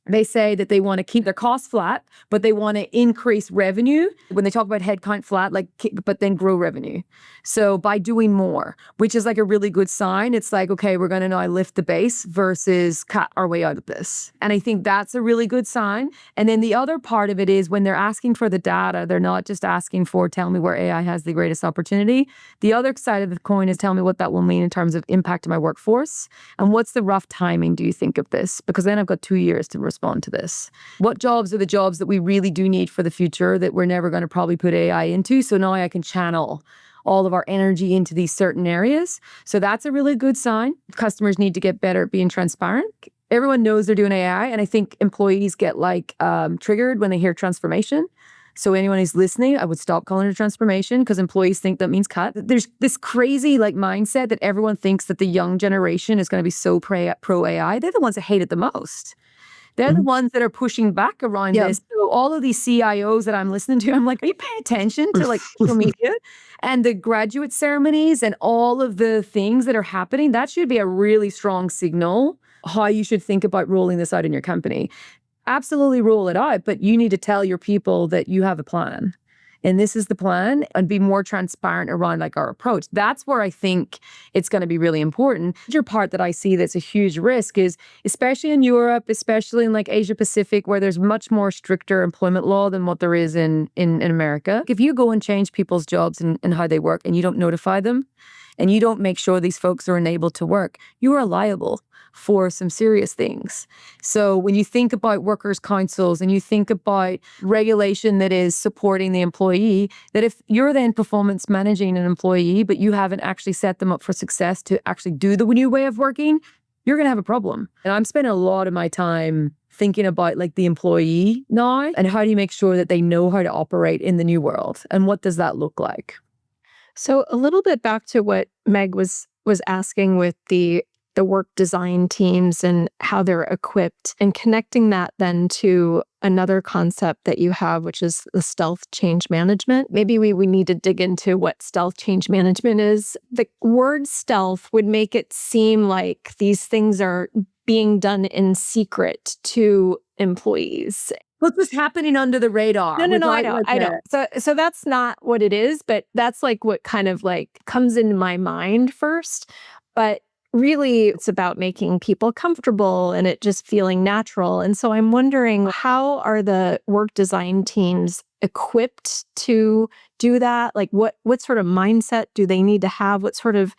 they say that they want to keep their costs flat, but they want to increase revenue. When they talk about headcount flat, like, but then grow revenue. So by doing more, which is like a really good sign. It's like, okay, we're going to now lift the base versus cut our way out of this. And I think that's a really good sign. And then the other part of it is when they're asking for the data, they're not just asking for, tell me where AI has the greatest opportunity. The other side of the coin is tell me what that will mean in terms of impact to my workforce. And what's the rough timing, do you think, of this? Because then I've got 2 years to respond to this. What jobs are the jobs that we really do need for the future that we're never going to probably put AI into? So now I can channel all of our energy into these certain areas. So that's a really good sign. Customers need to get better at being transparent. Everyone knows they're doing AI, and I think employees get like triggered when they hear transformation. So anyone who's listening, I would stop calling it a transformation, because employees think that means cut. There's this crazy like mindset that everyone thinks that the young generation is going to be so pro AI. They're the ones that hate it the most. They're the ones that are pushing back around this. So all of these CIOs that I'm listening to, I'm like, are you paying attention to like social media and the graduate ceremonies and all of the things that are happening? That should be a really strong signal how you should think about rolling this out in your company. Absolutely roll it out, but you need to tell your people that you have a plan. And this is the plan, and be more transparent around like our approach. That's where I think it's going to be really important. The part that I see that's a huge risk is, especially in Europe, especially in like Asia Pacific, where there's much more stricter employment law than what there is in America. If you go and change people's jobs and how they work and you don't notify them and you don't make sure these folks are enabled to work, you are liable for some serious things. So when you think about workers' councils and you think about regulation that is supporting the employee, that if you're then performance managing an employee, but you haven't actually set them up for success to actually do the new way of working, you're going to have a problem. And I'm spending a lot of my time thinking about like the employee now, and how do you make sure that they know how to operate in the new world, and what does that look like? So a little bit back to what Meg was asking with the work design teams and how they're equipped, and connecting that then to another concept that you have, which is the stealth change management. Maybe we need to dig into what stealth change management is. The word stealth would make it seem like these things are being done in secret to employees. What's just happening under the radar? No, I know. So that's not what it is, but that's like what kind of like comes into my mind first. But really, it's about making people comfortable and it just feeling natural. And so I'm wondering, how are the work design teams equipped to do that? Like what sort of mindset do they need to have? What sort of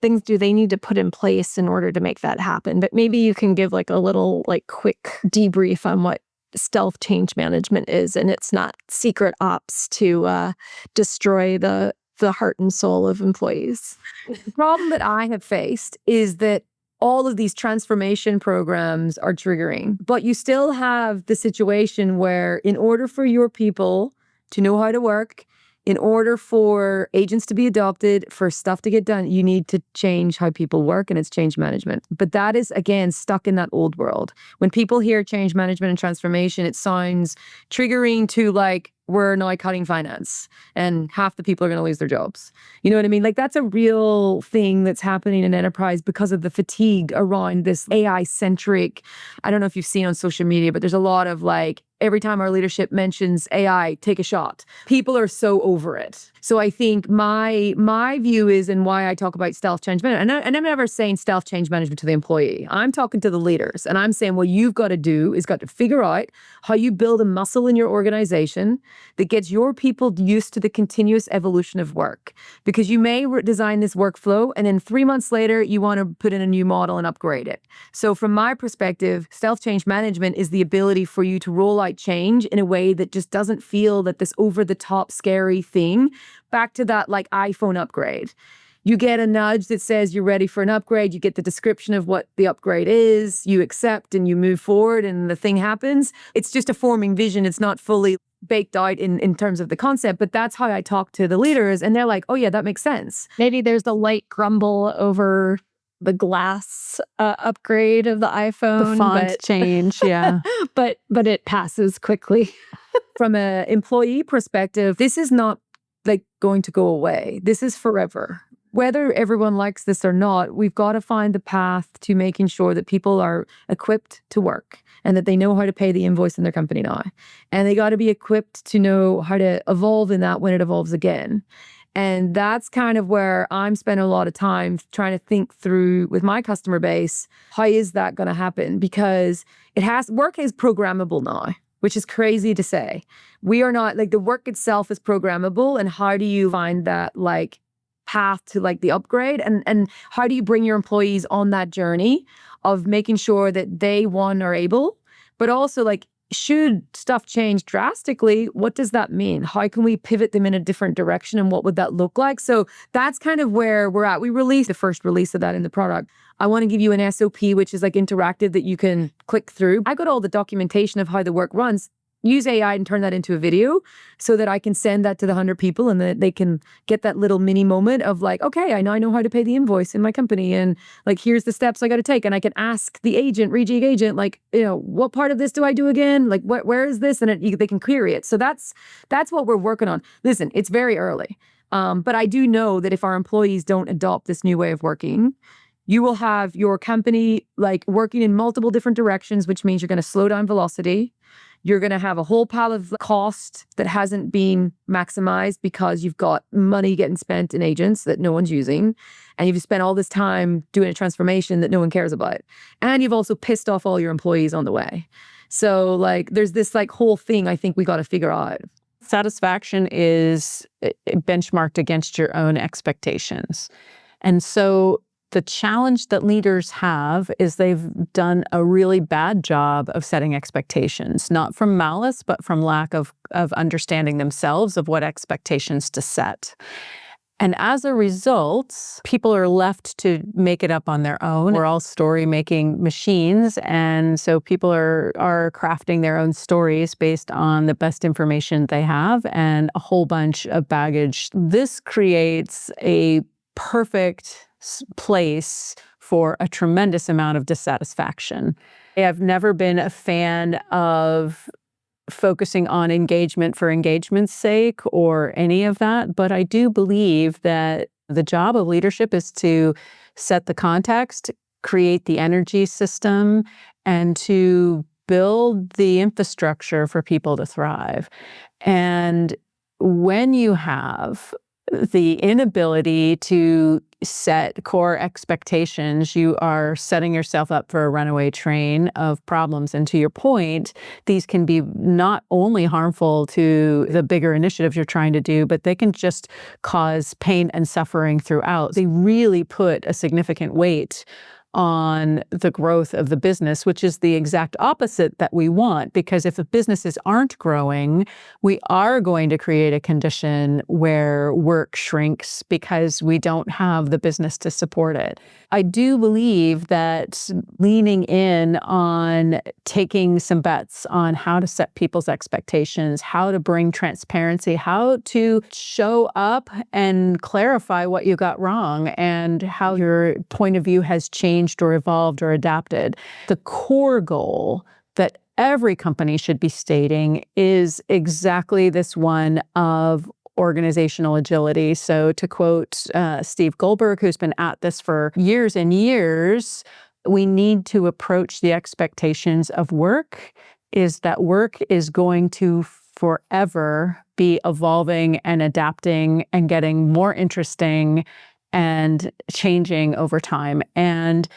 things do they need to put in place in order to make that happen? But maybe you can give like a little like quick debrief on what stealth change management is, and it's not secret ops to destroy the heart and soul of employees. The problem that I have faced is that all of these transformation programs are triggering, but you still have the situation where in order for your people to know how to work, in order for agents to be adopted, for stuff to get done, you need to change how people work, and it's change management. But that is, again, stuck in that old world. When people hear change management and transformation, it sounds triggering to like, we're now cutting finance and half the people are going to lose their jobs. You know what I mean? Like that's a real thing that's happening in enterprise because of the fatigue around this AI-centric. I don't know if you've seen on social media, but there's a lot of like, every time our leadership mentions AI, take a shot. People are so over it. So I think my view is, and why I talk about stealth change management, and I'm never saying stealth change management to the employee. I'm talking to the leaders, and I'm saying what you've got to do is got to figure out how you build a muscle in your organization that gets your people used to the continuous evolution of work. Because you may design this workflow, and then 3 months later, you want to put in a new model and upgrade it. So from my perspective, stealth change management is the ability for you to roll out change in a way that just doesn't feel that this over-the-top scary thing. Back to that like iPhone upgrade. You get a nudge that says you're ready for an upgrade. You get the description of what the upgrade is. You accept and you move forward and the thing happens. It's just a forming vision. It's not fully baked out in terms of the concept, but that's how I talk to the leaders. And they're like, oh yeah, that makes sense. Maybe there's a light grumble over the glass upgrade of the iPhone. The font change, yeah. but it passes quickly. From an employee perspective, this is not like going to go away. This is forever. Whether everyone likes this or not, we've got to find the path to making sure that people are equipped to work and that they know how to pay the invoice in their company now. And they got to be equipped to know how to evolve in that when it evolves again. And that's kind of where I'm spending a lot of time trying to think through with my customer base, how is that going to happen? Because work is programmable now, which is crazy to say. We are not, like the work itself is programmable, and how do you find that like path to like the upgrade, and how do you bring your employees on that journey of making sure that they, one, are able, but also like, should stuff change drastically, what does that mean? How can we pivot them in a different direction, and what would that look like? So that's kind of where we're at. We released the first release of that in the product. I want to give you an SOP, which is like interactive that you can click through. I got all the documentation of how the work runs. Use AI and turn that into a video so that I can send that to the 100 people, and that they can get that little mini moment of like, okay, I know how to pay the invoice in my company, and like, here's the steps I got to take. And I can ask the agent, Rejig agent, like, you know, what part of this do I do again? Like, where is this? And they can query it. So that's what we're working on. Listen, it's very early. But I do know that if our employees don't adopt this new way of working, you will have your company like working in multiple different directions, which means you're going to slow down velocity. You're going to have a whole pile of cost that hasn't been maximized because you've got money getting spent in agents that no one's using. And you've spent all this time doing a transformation that no one cares about. And you've also pissed off all your employees on the way. So like, there's this like whole thing I think we got to figure out. Satisfaction is benchmarked against your own expectations. And so the challenge that leaders have is they've done a really bad job of setting expectations, not from malice, but from lack of understanding themselves of what expectations to set. And as a result, people are left to make it up on their own. We're all story-making machines, and so people are crafting their own stories based on the best information they have and a whole bunch of baggage. This creates a perfect place for a tremendous amount of dissatisfaction. I've never been a fan of focusing on engagement for engagement's sake or any of that, but I do believe that the job of leadership is to set the context, create the energy system, and to build the infrastructure for people to thrive. And when you have the inability to set core expectations, you are setting yourself up for a runaway train of problems. And to your point, these can be not only harmful to the bigger initiatives you're trying to do, but they can just cause pain and suffering throughout. They really put a significant weight on the growth of the business, which is the exact opposite that we want. Because if the businesses aren't growing, we are going to create a condition where work shrinks because we don't have the business to support it. I do believe that leaning in on taking some bets on how to set people's expectations, how to bring transparency, how to show up and clarify what you got wrong and how your point of view has changed or evolved or adapted. The core goal that every company should be stating is exactly this one of organizational agility. So to quote Steve Goldberg, who's been at this for years and years, we need to approach the expectations of work is that work is going to forever be evolving and adapting and getting more interesting and changing over time. And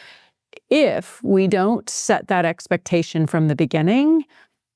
if we don't set that expectation from the beginning,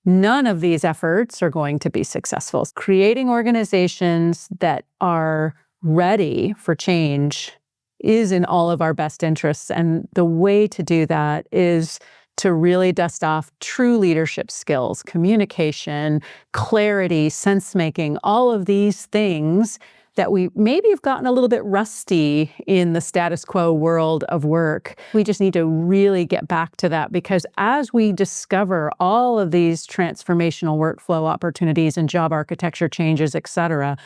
none of these efforts are going to be successful. Creating organizations that are ready for change is in all of our best interests. And the way to do that is to really dust off true leadership skills, communication, clarity, sense-making, all of these things that we maybe have gotten a little bit rusty in the status quo world of work. We just need to really get back to that, because as we discover all of these transformational workflow opportunities and job architecture changes, et cetera,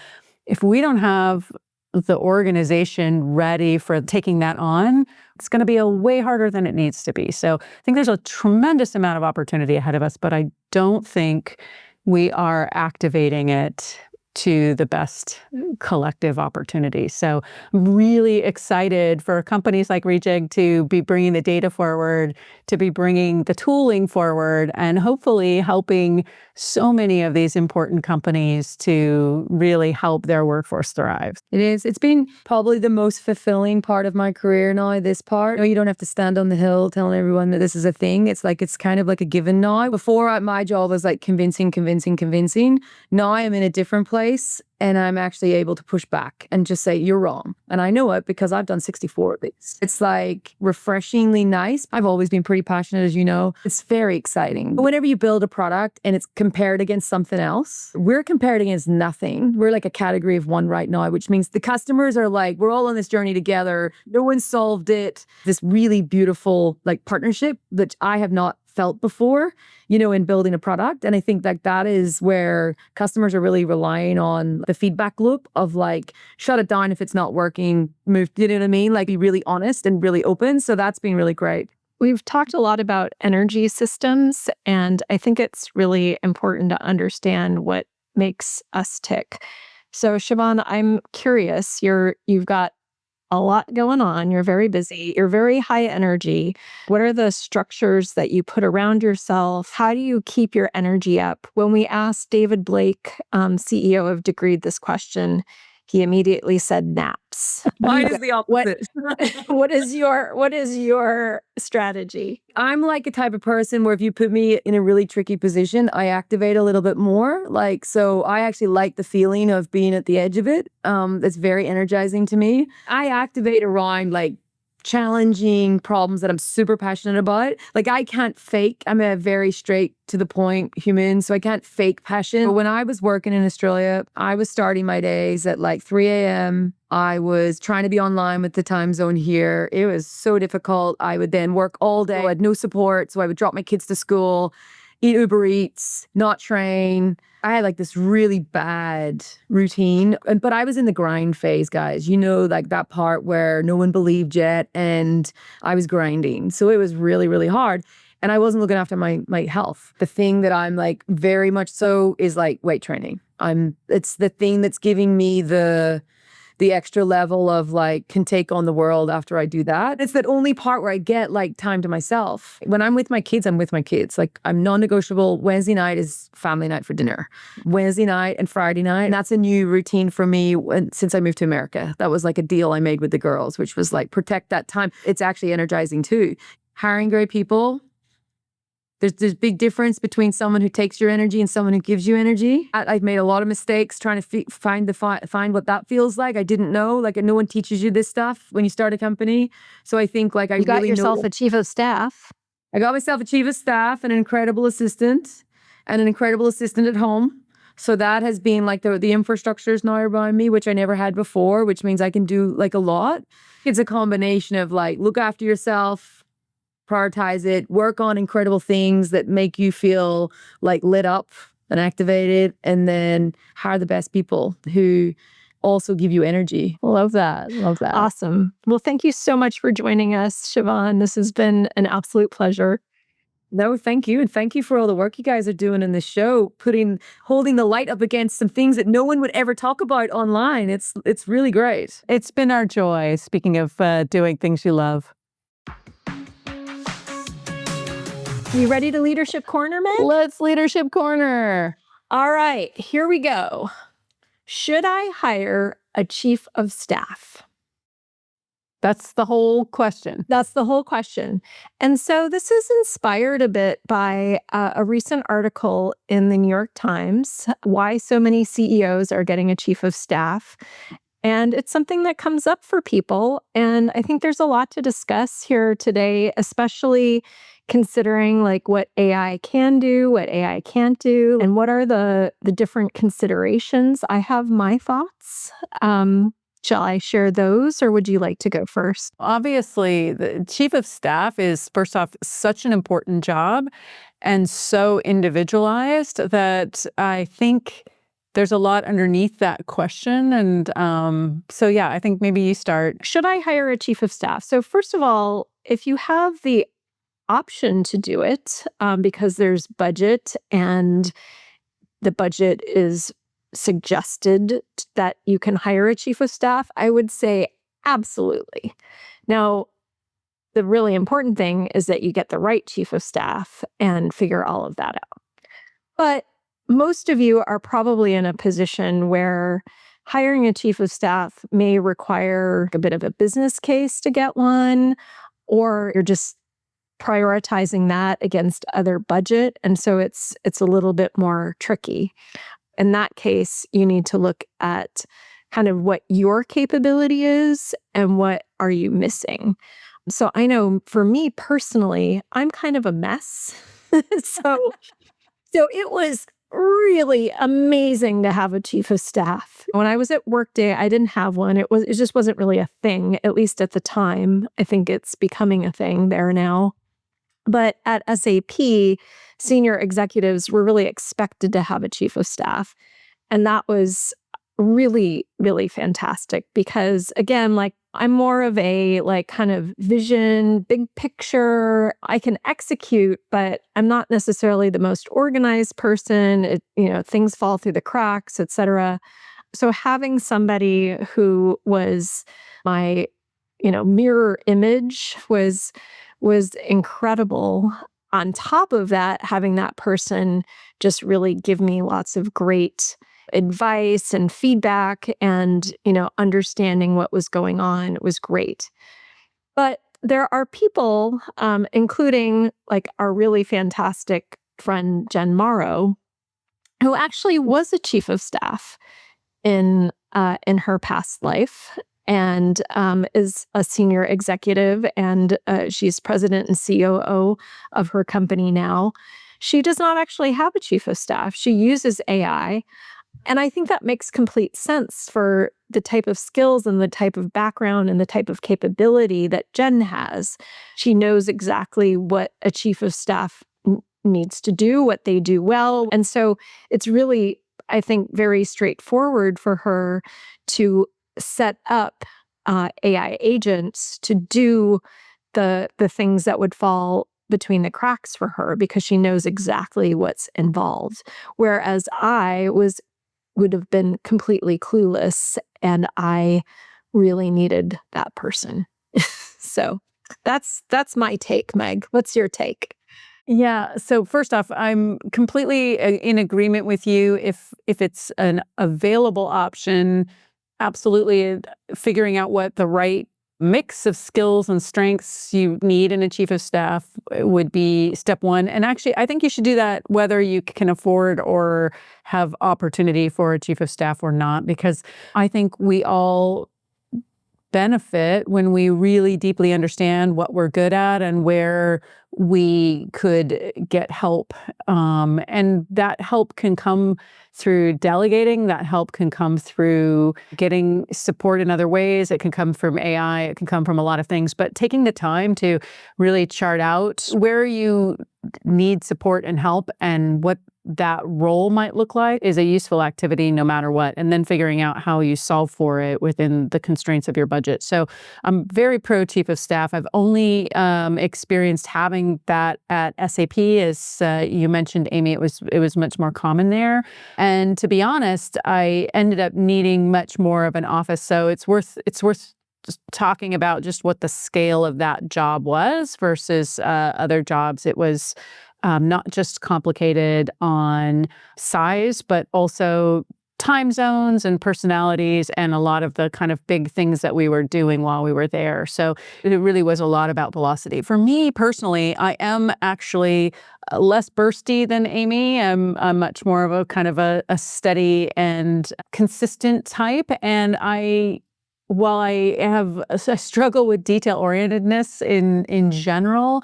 if we don't have the organization ready for taking that on, it's going to be a way harder than it needs to be. So I think there's a tremendous amount of opportunity ahead of us, but I don't think we are activating it to the best collective opportunity. So I'm really excited for companies like Rejig to be bringing the data forward, to be bringing the tooling forward, and hopefully helping so many of these important companies to really help their workforce thrive. It is. It's been probably the most fulfilling part of my career now, this part. You don't have to stand on the hill telling everyone that this is a thing. It's like, it's kind of like a given now. Before, my job was like convincing. Now I'm in a different place and I'm actually able to push back and just say, you're wrong. And I know it because I've done 64 of these. It's like refreshingly nice. I've always been pretty passionate, as you know. It's very exciting. But whenever you build a product and it's compared against something else, we're compared against nothing. We're like a category of one right now, which means the customers are like, we're all on this journey together. No one solved it. This really beautiful like partnership that I have not felt before, in building a product. And I think that is where customers are really relying on the feedback loop of like, shut it down if it's not working, move, you know what I mean? Like be really honest and really open. So that's been really great. We've talked a lot about energy systems, and I think it's really important to understand what makes us tick. So Siobhan, I'm curious, you've got a lot going on. You're very busy. You're very high energy. What are the structures that you put around yourself? How do you keep your energy up? When we asked David Blake, CEO of Degreed, this question, he immediately said naps. Mine is the opposite. What is your strategy? I'm like a type of person where if you put me in a really tricky position, I activate a little bit more. Like, so I actually like the feeling of being at the edge of it. That's very energizing to me. I activate around like challenging problems that I'm super passionate about. Like I can't fake. I'm a very straight to the point human, so I can't fake passion. But when I was working in Australia, I was starting my days at like 3 a.m. I was trying to be online with the time zone here. It was so difficult. I would then work all day. I had no support, so I would drop my kids to school, eat Uber Eats, not train. I had like this really bad routine, but I was in the grind phase, guys. Like that part where no one believed yet, and I was grinding. So it was really, really hard. And I wasn't looking after my health. The thing that I'm like very much so is like weight training. It's the thing that's giving me the extra level of like can take on the world after I do that. It's that only part where I get like time to myself. When I'm with my kids, I'm with my kids. Like I'm non-negotiable. Wednesday night is family night for dinner. Wednesday night and Friday night. And that's a new routine for me since I moved to America. That was like a deal I made with the girls, which was like protect that time. It's actually energizing too. Hiring great people, There's big difference between someone who takes your energy and someone who gives you energy. I've made a lot of mistakes trying to find what that feels like. I didn't know, like, no one teaches you this stuff when you start a company. So I think like You got yourself a chief of staff. I got myself a chief of staff, and an incredible assistant, and an incredible assistant at home. So that has been like the infrastructure is now around me, which I never had before, which means I can do like a lot. It's a combination of like, look after yourself, prioritize it, work on incredible things that make you feel like lit up and activated, and then hire the best people who also give you energy. Love that. Love that. Awesome. Well, thank you so much for joining us, Siobhan. This has been an absolute pleasure. No, thank you. And thank you for all the work you guys are doing in the show, holding the light up against some things that no one would ever talk about online. It's really great. It's been our joy, speaking of doing things you love. You ready to Leadership Corner, Meg? Let's Leadership Corner. All right, here we go. Should I hire a chief of staff? That's the whole question. That's the whole question. And so this is inspired a bit by a recent article in the New York Times, why so many CEOs are getting a chief of staff. And it's something that comes up for people. And I think there's a lot to discuss here today, especially considering like what AI can do, what AI can't do, and what are the different considerations. I have my thoughts. Shall I share those, or would you like to go first? Obviously, the chief of staff is, first off, such an important job and so individualized that I think there's a lot underneath that question. And so, yeah, I think maybe you start. Should I hire a chief of staff? So first of all, if you have the option to do it, because there's budget and the budget is suggested that you can hire a chief of staff, I would say absolutely. Now, the really important thing is that you get the right chief of staff and figure all of that out. But most of you are probably in a position where hiring a chief of staff may require a bit of a business case to get one, or you're just prioritizing that against other budget. And so it's a little bit more tricky. In that case, you need to look at kind of what your capability is and what are you missing. So I know for me personally, I'm kind of a mess. So it was really amazing to have a chief of staff. When I was at Workday, I didn't have one. It just wasn't really a thing, at least at the time. I think it's becoming a thing there now. But at SAP, senior executives were really expected to have a chief of staff. And that was really, really fantastic because, again, like I'm more of a like kind of vision, big picture. I can execute, but I'm not necessarily the most organized person. Things fall through the cracks, et cetera. So having somebody who was my, mirror image was incredible. On top of that, having that person just really give me lots of great advice and feedback and, understanding what was going on was great. But there are people, including like our really fantastic friend, Jen Morrow, who actually was a chief of staff in her past life and is a senior executive, and she's president and COO of her company now. She does not actually have a chief of staff. She uses AI. And I think that makes complete sense for the type of skills and the type of background and the type of capability that Jen has. She knows exactly what a chief of staff needs to do, what they do well. And so it's really, I think, very straightforward for her to set up AI agents to do the things that would fall between the cracks for her because she knows exactly what's involved. Whereas I would have been completely clueless and I really needed that person. So that's my take, Meg. What's your take? Yeah. So first off, I'm completely in agreement with you. If it's an available option, absolutely figuring out what the right mix of skills and strengths you need in a chief of staff would be step one. And actually, I think you should do that whether you can afford or have opportunity for a chief of staff or not, because I think we all benefit when we really deeply understand what we're good at and where we could get help. And that help can come through delegating, that help can come through getting support in other ways. It can come from AI, it can come from a lot of things, but taking the time to really chart out where you need support and help and what that role might look like is a useful activity no matter what, and then figuring out how you solve for it within the constraints of your budget. So I'm very pro chief of staff. I've only experienced having that at SAP. As you mentioned, Amy, it was much more common there. And to be honest, I ended up needing much more of an office. So it's worth just talking about just what the scale of that job was versus other jobs. It was not just complicated on size, but also time zones and personalities and a lot of the kind of big things that we were doing while we were there. So it really was a lot about velocity. For me personally, I am actually less bursty than Amy. I'm much more of a kind of a steady and consistent type. And while I struggle with detail orientedness in general,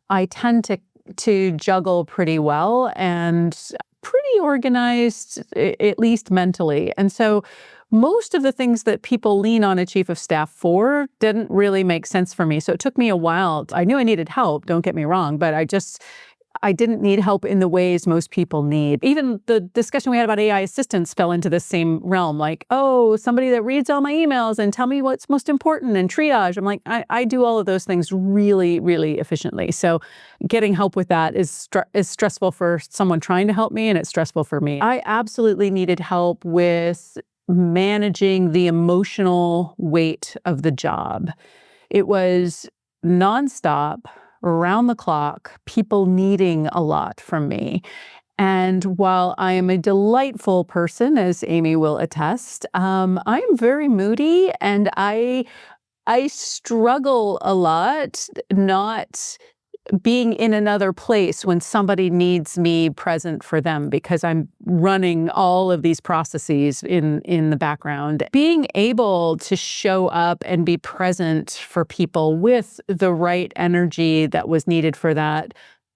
I tend to juggle pretty well and pretty organized, at least mentally. And so most of the things that people lean on a chief of staff for didn't really make sense for me. So it took me a while. I knew I needed help, don't get me wrong, but I didn't need help in the ways most people need. Even the discussion we had about AI assistants fell into the same realm. Like, oh, somebody that reads all my emails and tell me what's most important and triage. I'm like, I do all of those things really, really efficiently. So getting help with that is stressful for someone trying to help me, and it's stressful for me. I absolutely needed help with managing the emotional weight of the job. It was nonstop, around the clock, people needing a lot from me. And while I am a delightful person, as Amy will attest, I am very moody, and I struggle a lot not being in another place when somebody needs me present for them, because I'm running all of these processes in the background. Being able to show up and be present for people with the right energy that was needed for that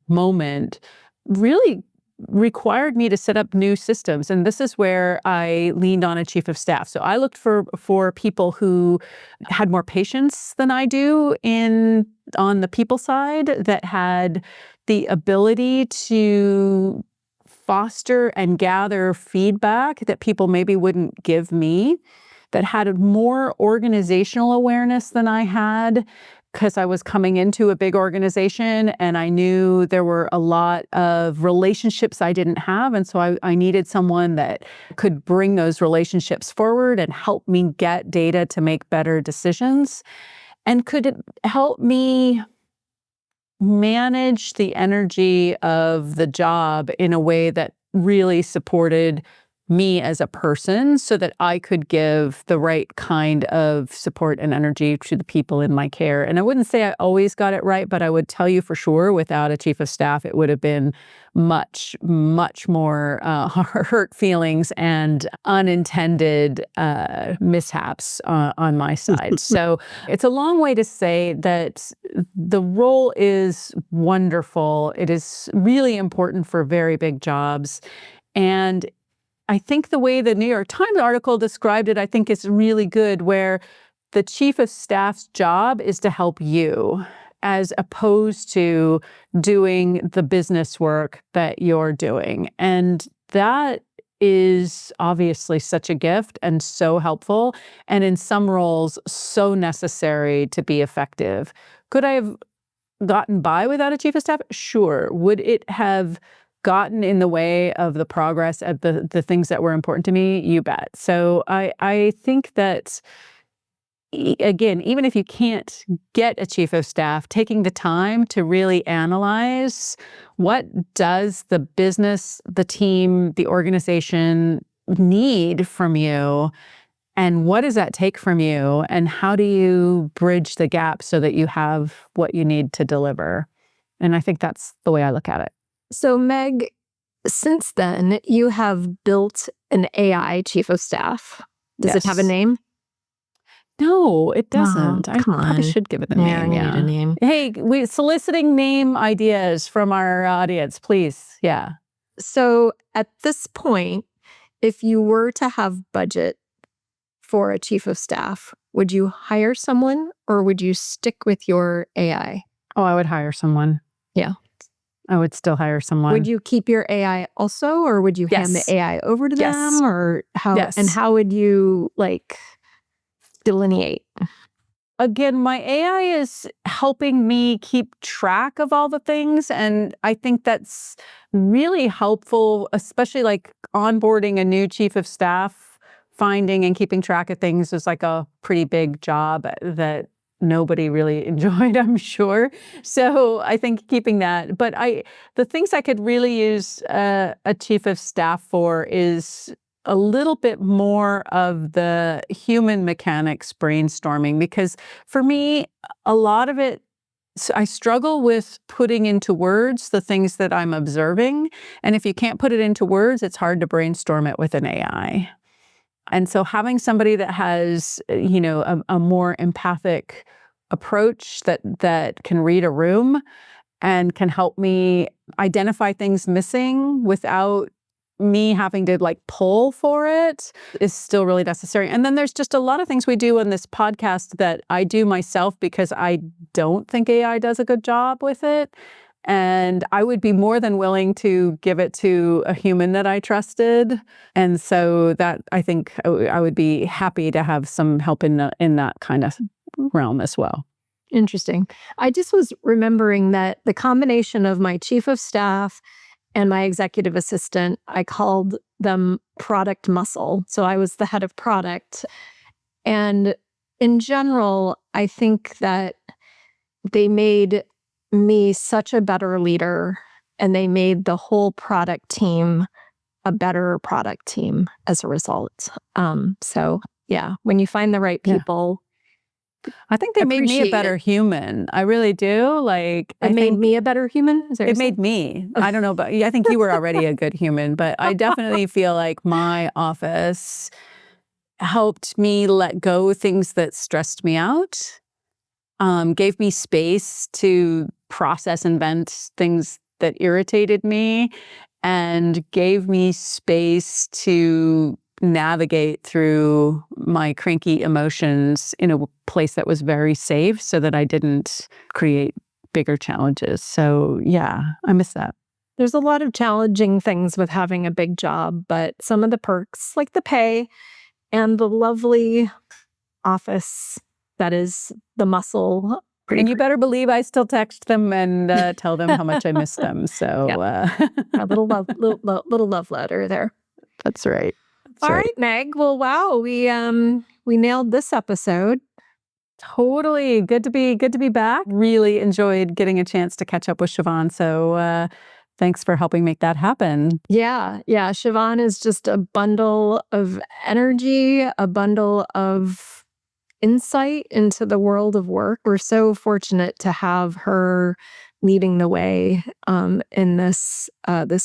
moment really required me to set up new systems. And this is where I leaned on a chief of staff. So I looked for people who had more patience than I do on the people side, that had the ability to foster and gather feedback that people maybe wouldn't give me, that had more organizational awareness than I had, because I was coming into a big organization and I knew there were a lot of relationships I didn't have. And so I needed someone that could bring those relationships forward and help me get data to make better decisions, and could help me manage the energy of the job in a way that really supported me as a person, so that I could give the right kind of support and energy to the people in my care. And I wouldn't say I always got it right, but I would tell you for sure, without a chief of staff, it would have been much, much more hurt feelings and unintended mishaps on my side. So it's a long way to say that the role is wonderful. It is really important for very big jobs. And I think the way the New York Times article described it, I think is really good, where the chief of staff's job is to help you, as opposed to doing the business work that you're doing. And that is obviously such a gift and so helpful, and in some roles, so necessary to be effective. Could I have gotten by without a chief of staff? Sure. Would it have gotten in the way of the progress of the things that were important to me? You bet. So I think that, again, even if you can't get a chief of staff, taking the time to really analyze what does the business, the team, the organization need from you, And what does that take from you? And how do you bridge the gap so that you have what you need to deliver? And I think that's the way I look at it. So Meg, since then, you have built an AI chief of staff. Does it have a Yes. name? No, it doesn't. I come probably on. should give it a Yeah, name. I need a name. Hey, we're soliciting name ideas from our audience, please. Yeah. So at this point, if you were to have budget for a chief of staff, would you hire someone or would you stick with your AI? Oh, I would hire someone. Yeah. I would still hire someone. Would you keep your AI also, or would you hand the Yes. AI over to Yes. them, or how? Yes. And how would you delineate? Again, my AI is helping me keep track of all the things. And I think that's really helpful, especially onboarding a new chief of staff. Finding and keeping track of things is a pretty big job that nobody really enjoyed, I'm sure. So I think keeping that. But the things I could really use a chief of staff for is a little bit more of the human mechanics brainstorming, because for me, a lot of it, I struggle with putting into words the things that I'm observing. And if you can't put it into words, it's hard to brainstorm it with an AI. And so having somebody that has, a more empathic approach that can read a room and can help me identify things missing without me having to pull for it is still really necessary. And then there's just a lot of things we do on this podcast that I do myself because I don't think AI does a good job with it. And I would be more than willing to give it to a human that I trusted. And so that I think I would be happy to have some help in that kind of realm as well. Interesting. I just was remembering that the combination of my chief of staff and my executive assistant, I called them product muscle. So I was the head of product. And in general, I think that they made me such a better leader, and they made the whole product team a better product team as a result. So yeah, when you find the right people, I think they made me a better human. I really do. It made me a better human. It made me. I don't know, but I think you were already a good human, but I definitely feel like my office helped me let go of things that stressed me out. Gave me space to process and vent things that irritated me, and gave me space to navigate through my cranky emotions in a place that was very safe so that I didn't create bigger challenges. So yeah, I miss that. There's a lot of challenging things with having a big job, but some of the perks, like the pay and the lovely office that is the muscle. And you better believe I still text them and tell them how much I miss them. So a little love letter there. That's right. All right, Meg. Well, wow, we nailed this episode. Totally. Good to be back. Really enjoyed getting a chance to catch up with Siobhan. So thanks for helping make that happen. Yeah. Siobhan is just a bundle of energy, a bundle of insight into the world of work. We're so fortunate to have her leading the way in this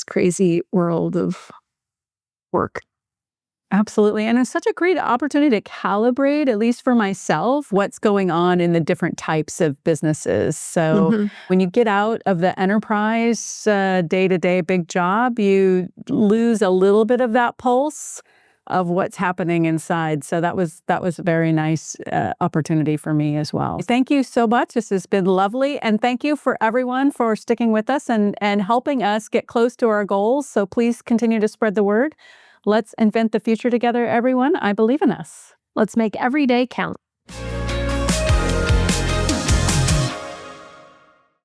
crazy world of work. Absolutely. And it's such a great opportunity to calibrate, at least for myself, what's going on in the different types of businesses. So when you get out of the enterprise day-to-day big job, you lose a little bit of that pulse of what's happening inside. So that was a very nice opportunity for me as well. Thank you so much. This has been lovely. And thank you for everyone for sticking with us and helping us get close to our goals. So please continue to spread the word. Let's invent the future together, everyone. I believe in us. Let's make every day count.